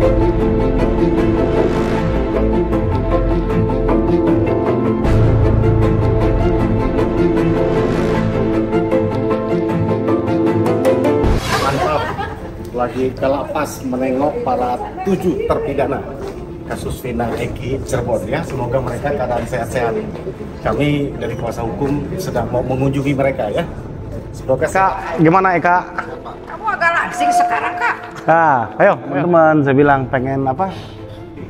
Mantap, lagi ke lapas menengok para 7 terpidana kasus Vina Eki Cirebon ya. Semoga mereka keadaan sehat-sehat. Kami dari kuasa hukum sedang mau mengunjungi mereka ya. Semoga Kak, gimana Eka? Kamu agak langsing sekarang, Kak. Nah, ayo teman-teman, saya bilang pengen apa?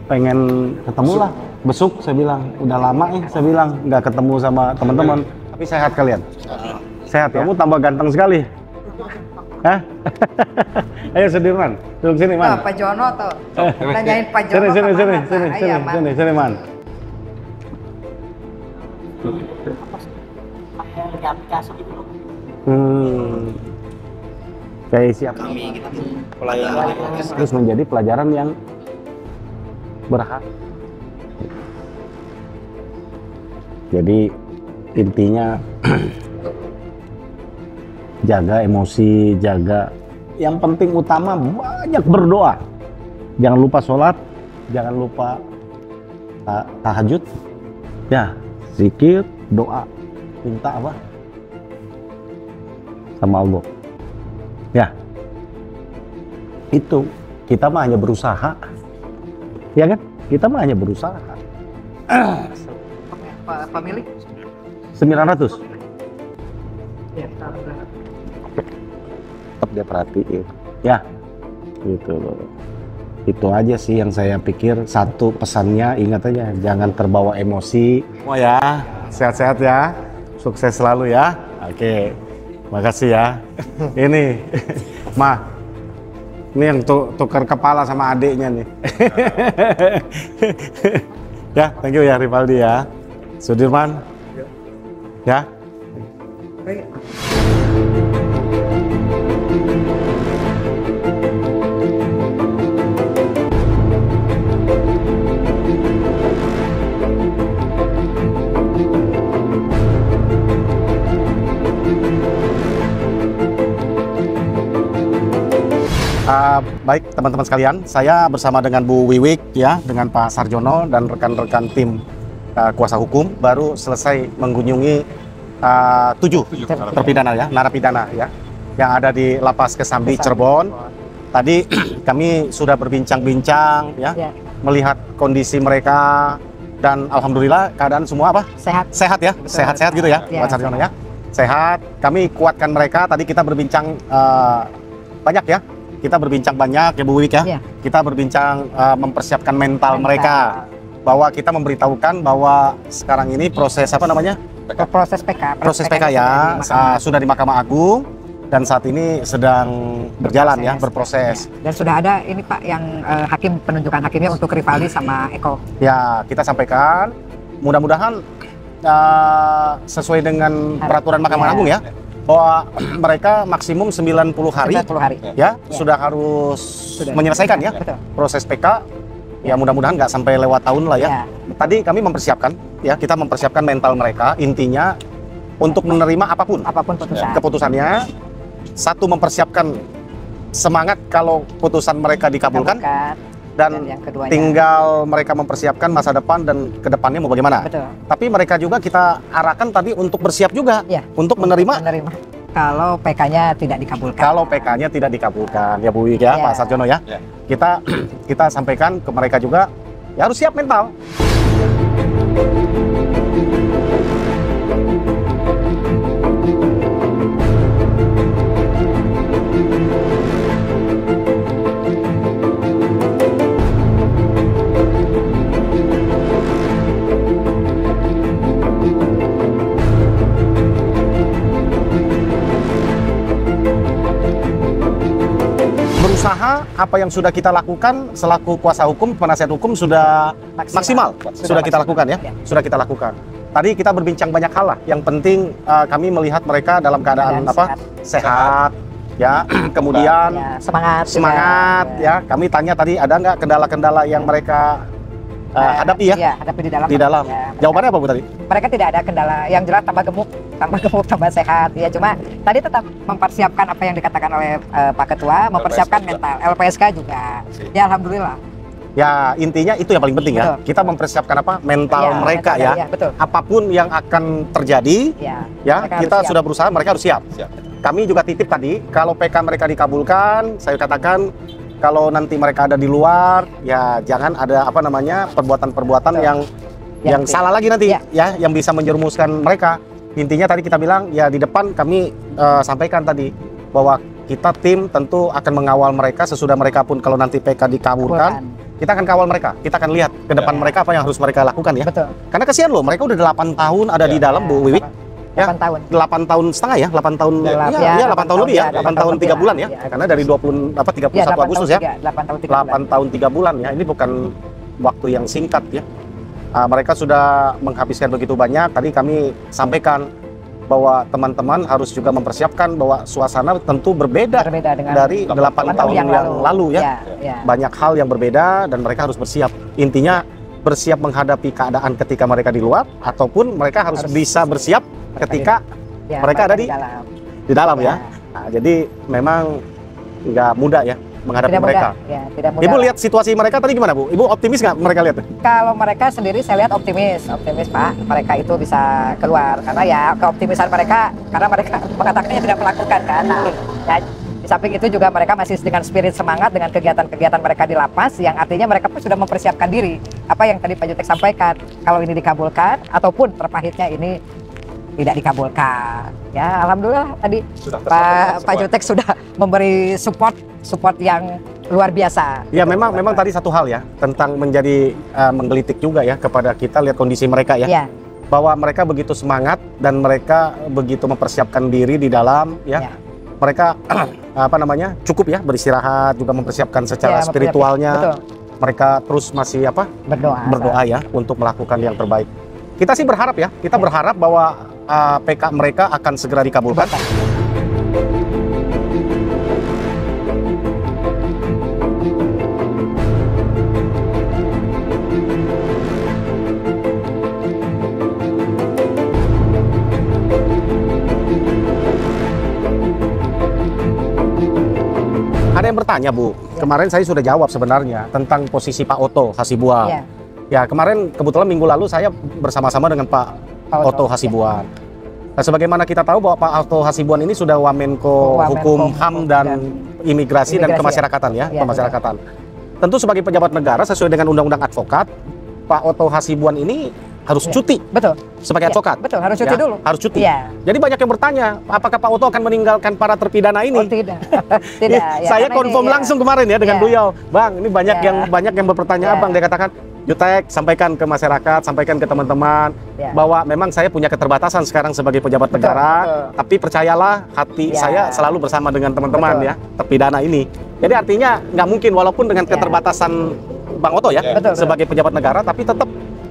Pengen ketemu lah, besuk saya bilang. Udah lama saya bilang nggak ketemu sama teman-teman. Tapi sehat kalian? Sehat ya? Kamu tambah ganteng sekali. Hah? Ayo Sudirman, duduk sini Man. Pak Jono tuh, nanyain Pak Jono Sini Man. Kayak siapa? Kami gitu pelayanan Terus menjadi pelajaran yang berhak. Jadi intinya jaga emosi, jaga yang penting utama banyak berdoa. Jangan lupa sholat, jangan lupa tahajud, ya zikir, doa, minta apa sama Allah. Ya, itu kita mah hanya berusaha, ya kan? Kita mah hanya berusaha. Pemilik 900. ya, Tetap dia perhatiin ya gitu loh. Itu aja sih yang saya pikir. Satu pesannya, ingat aja jangan terbawa emosi. Oh ya, sehat-sehat ya, sukses selalu ya. Oke, makasih ya. Ini Ma, ini yang tukar kepala sama adiknya nih. Ya, thank you ya Rivaldi ya. Sudirman ya. Baik teman-teman sekalian, saya bersama dengan Bu Wiwik ya, dengan Pak Sarjono dan rekan-rekan tim kuasa hukum baru selesai mengunjungi 7 terpidana ya, narapidana ya, yang ada di Lapas Kesambi Cirebon. Tadi kami sudah berbincang-bincang ya, melihat kondisi mereka dan alhamdulillah keadaan semua apa? Sehat ya, sehat-sehat gitu ya, Pak Sarjono ya. Sehat. Kami kuatkan mereka. Tadi kita berbincang banyak ya. Kita berbincang banyak ya Bu Wiwik ya. Kita berbincang mempersiapkan mental mereka, bahwa kita memberitahukan bahwa sekarang ini proses apa namanya? proses PK. Proses PK ya, sudah di Mahkamah Agung dan saat ini sedang berjalan ya, berproses. Dan sudah ada ini Pak yang hakim, penunjukan hakimnya untuk Rivaldi sama Eko. Ya, kita sampaikan mudah-mudahan sesuai dengan peraturan Mahkamah Agung ya, bahwa mereka maksimum 90 hari, ya, sudah harus menyelesaikan ya proses PK. Ya mudah-mudahan nggak sampai lewat tahun lah ya. Tadi kami mempersiapkan ya, kita mempersiapkan mental mereka, intinya untuk menerima apapun keputusannya. Satu, mempersiapkan semangat kalau putusan mereka dikabulkan. Dan yang keduanya, tinggal mereka mempersiapkan masa depan dan kedepannya mau bagaimana. Tapi mereka juga kita arahkan tadi untuk bersiap juga untuk menerima kalau PK-nya tidak dikabulkan. Kalau PK-nya tidak dikabulkan ya Bu Wik ya, Pak Sarjono ya. Kita sampaikan ke mereka juga ya harus siap mental. Berusaha apa yang sudah kita lakukan selaku kuasa hukum, penasihat hukum sudah maksimal. Sudah kita lakukan ya, sudah kita lakukan. Tadi kita berbincang banyak hal lah. Yang penting kami melihat mereka dalam keadaan apa? Sehat ya. Kemudian semangat ya. Kami tanya tadi ada nggak kendala-kendala yang mereka hadapi ya. Iya, hadapi di dalam. Di dalam. Ya, Jawabannya apa Bu tadi? mereka tidak ada kendala. Yang jelas tambah gemuk, tambah sehat. Ya cuma tadi tetap mempersiapkan apa yang dikatakan oleh Pak Ketua, mempersiapkan mental. LPSK juga. Ya alhamdulillah. Ya intinya itu yang paling penting ya. Betul. Kita mempersiapkan apa mental Iya, mereka mental, ya. iya, betul. Apapun yang akan terjadi, Ya, ya mereka kita harus siap. sudah berusaha, mereka harus siap. Kami juga titip tadi, kalau PK mereka dikabulkan, saya katakan kalau nanti mereka ada di luar, ya jangan ada apa namanya perbuatan-perbuatan Betul. yang Yang salah lagi nanti, Ya. ya, yang bisa menjerumuskan mereka. Intinya tadi kita bilang, ya di depan kami sampaikan tadi bahwa kita tim tentu akan mengawal mereka sesudah mereka pun kalau nanti PK dikabulkan, kita akan kawal mereka, kita akan lihat ke depan Ya. mereka apa yang harus mereka lakukan ya. Betul. Karena kasihan loh, mereka udah 8 tahun ada di dalam Bu Wiwik. 8 tahun. 8 tahun setengah ya, 8 tahun Ya, 8 tahun lebih ya, 8 tahun 3 bulan ya. ya. Karena dari 31 Ya, 8 Agustus tahun ya. 8 tahun 3 bulan. 8 tahun 3 bulan ya. Ini bukan waktu yang singkat ya. Mereka sudah menghabiskan begitu banyak. Tadi kami sampaikan bahwa teman-teman harus juga mempersiapkan bahwa suasana tentu berbeda dengan dari 8 tahun yang lalu ya. Ya. Banyak hal yang berbeda dan mereka harus bersiap. Intinya bersiap menghadapi keadaan ketika mereka di luar ataupun mereka harus bisa bersiap ketika Ya, mereka ada dalam. di dalam ya. Ya. Nah, jadi memang nggak mudah ya menghadapi Tidak mereka. mudah. Ya, tidak mudah. Ibu lihat situasi mereka tadi gimana Bu? Ibu optimis nggak mereka lihat? Kalau mereka sendiri saya lihat optimis Pak, mereka itu bisa keluar karena ya keoptimisan mereka karena mereka mengatakannya tidak melakukan kan. Ya, di samping itu juga mereka masih dengan spirit semangat dengan kegiatan-kegiatan mereka di lapas yang artinya mereka pun sudah mempersiapkan diri. Apa yang tadi Pak Jutek sampaikan, kalau ini dikabulkan ataupun terpahitnya ini tidak dikabulkan. Ya alhamdulillah tadi Pak Jutek sudah memberi support yang luar biasa. Ya memang tadi satu hal ya tentang menjadi menggelitik juga ya kepada kita lihat kondisi mereka ya. Ya. Bahwa mereka begitu semangat dan mereka begitu mempersiapkan diri di dalam ya. Ya. Mereka apa namanya cukup ya beristirahat juga mempersiapkan secara Ya, spiritualnya. betul. Mereka terus masih apa berdoa ya untuk melakukan yang terbaik. Kita sih berharap ya, kita berharap bahwa PK mereka akan segera dikabulkan. Ada yang bertanya Bu, kemarin saya sudah jawab sebenarnya tentang posisi Pak Oto Hasibuan. Ya. Ya kemarin kebetulan minggu lalu saya bersama-sama dengan Pak Oto Hasibuan. Nah, sebagaimana kita tahu bahwa Pak Oto Hasibuan ini sudah Wamenko Hukum, HAM dan Imigrasi dan Kemasyarakatan ya, Pemasyarakatan. Tentu sebagai pejabat negara sesuai dengan Undang-Undang Advokat, Pak Oto Hasibuan ini harus cuti Betul. sebagai advokat. Betul, harus cuti dulu. Harus cuti. Ya. Jadi banyak yang bertanya, apakah Pak Oto akan meninggalkan para terpidana ini? Oh, tidak. Tidak. Ya, Saya konfirm langsung kemarin ya dengan beliau, Bang. Ini banyak yang berpertanyaan, Bang. Dia katakan, Jutek, sampaikan ke masyarakat, sampaikan ke teman-teman bahwa memang saya punya keterbatasan sekarang sebagai pejabat negara, tapi percayalah hati saya selalu bersama dengan teman-teman ya terpidana ini. Jadi artinya nggak mungkin walaupun dengan keterbatasan Bang Oto ya sebagai pejabat negara, tapi tetap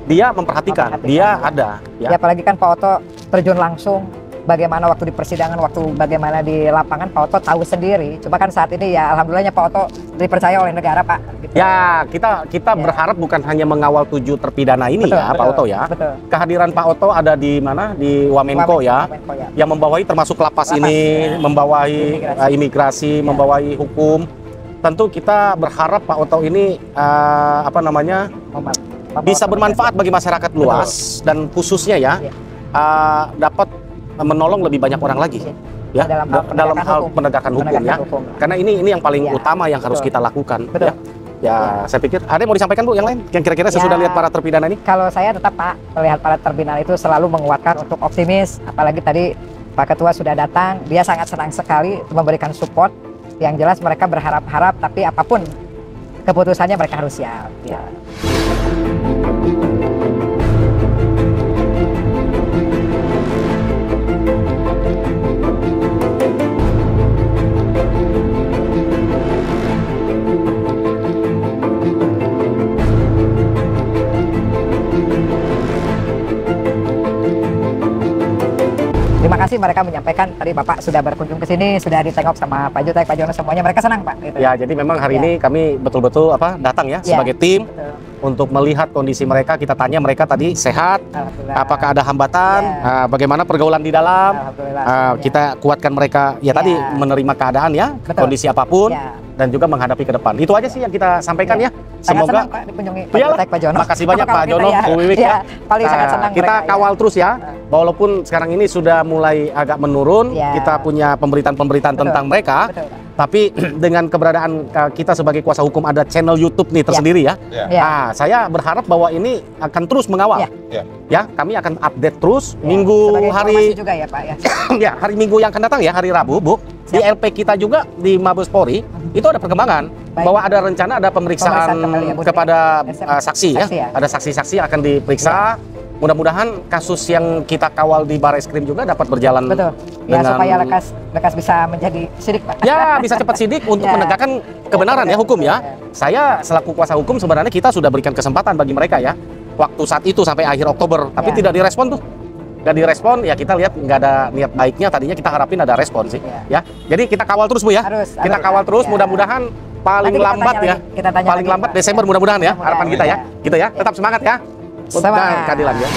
dia memperhatikan, dia ada. Ya apalagi kan Pak Oto terjun langsung. Bagaimana waktu di persidangan, waktu bagaimana di lapangan, Pak Oto tahu sendiri. Coba kan saat ini ya alhamdulillahnya Pak Oto dipercaya oleh negara Pak. Gitu. Ya kita berharap bukan hanya mengawal 7 terpidana ini ya Pak Oto ya. Betul. Kehadiran Pak Oto ada di mana? Di Wamenko ya. Yang membawahi termasuk lapas ini, membawahi imigrasi, membawahi hukum. Tentu kita berharap Pak Oto ini bisa bermanfaat bagi masyarakat luas dan khususnya ya dapat menolong lebih banyak orang lagi ya dalam hal penegakan hukum ya. Karena ini yang paling utama yang harus kita lakukan ya. Ya, saya pikir ada yang mau disampaikan Bu yang lain yang kira-kira sesudah lihat para terpidana ini? Kalau saya tetap Pak melihat para terpidana itu selalu menguatkan untuk optimis, apalagi tadi Pak Ketua sudah datang, dia sangat senang sekali memberikan support. Yang jelas mereka berharap-harap, tapi apapun keputusannya mereka harus siap. Ya. Terima kasih mereka menyampaikan tadi Bapak sudah berkunjung ke sini, sudah ditengok sama Pak Jutek, Pak Jono semuanya mereka senang Pak. Gitu. Ya jadi memang hari ini kami betul-betul datang ya sebagai tim. Betul. untuk melihat kondisi mereka. Kita tanya mereka tadi sehat, Alhamdulillah. apakah ada hambatan, bagaimana pergaulan di dalam. Alhamdulillah. Kita kuatkan mereka ya tadi menerima keadaan ya, Betul. kondisi apapun Ya. dan juga menghadapi ke depan. Itu aja sih yang kita sampaikan ya. Sangat Semoga senang Pak dikunjungi Pak Iyalah. Jutek, Pak Jono. Makasih banyak Pak Kalau Jono, kita Bu Wiwik ya. paling sangat senang Kita mereka, kawal terus ya. Walaupun sekarang ini sudah mulai agak menurun, Ya. kita punya pemberitaan-pemberitaan Betul. tentang mereka. Betul. Tapi dengan keberadaan kita sebagai kuasa hukum ada channel YouTube nih tersendiri ya. Ya. Saya berharap bahwa ini akan terus mengawal. Ya. Ya, kami akan update terus Ya. minggu Sebagai hari informasi juga ya Pak ya. ya, hari Minggu yang akan datang ya, hari Rabu, Bu. Di LP kita juga di Mabes Polri itu ada perkembangan Baik. bahwa ada rencana ada pemeriksaan Pemeriksaan kembali ya, Bu. kepada saksi ya. Saksi ya. Ada saksi-saksi akan diperiksa. Mudah-mudahan kasus yang kita kawal di Barreskrim juga dapat berjalan Betul. Ya dengan supaya lekas bisa menjadi sidik Pak. ya bisa cepat sidik untuk Ya. menegakkan kebenaran ya hukum ya. Ya. Saya selaku kuasa hukum sebenarnya kita sudah berikan kesempatan bagi mereka ya waktu saat itu sampai akhir Oktober, tapi Ya. tidak direspon tuh. Nggak direspon ya, kita lihat nggak ada niat baiknya. Tadinya kita harapin ada respon sih ya. Jadi kita kawal terus Bu ya. Kita kawal terus, ya. mudah-mudahan paling Nanti kita lambat tanya ya. lagi, kita tanya Paling lagi, lambat Pak. Desember Ya. mudah-mudahan ya. Mudah-mudahan, Harapan kita ya. Gitu ya. Tetap semangat ya. Semangat. Dan keadilan ya.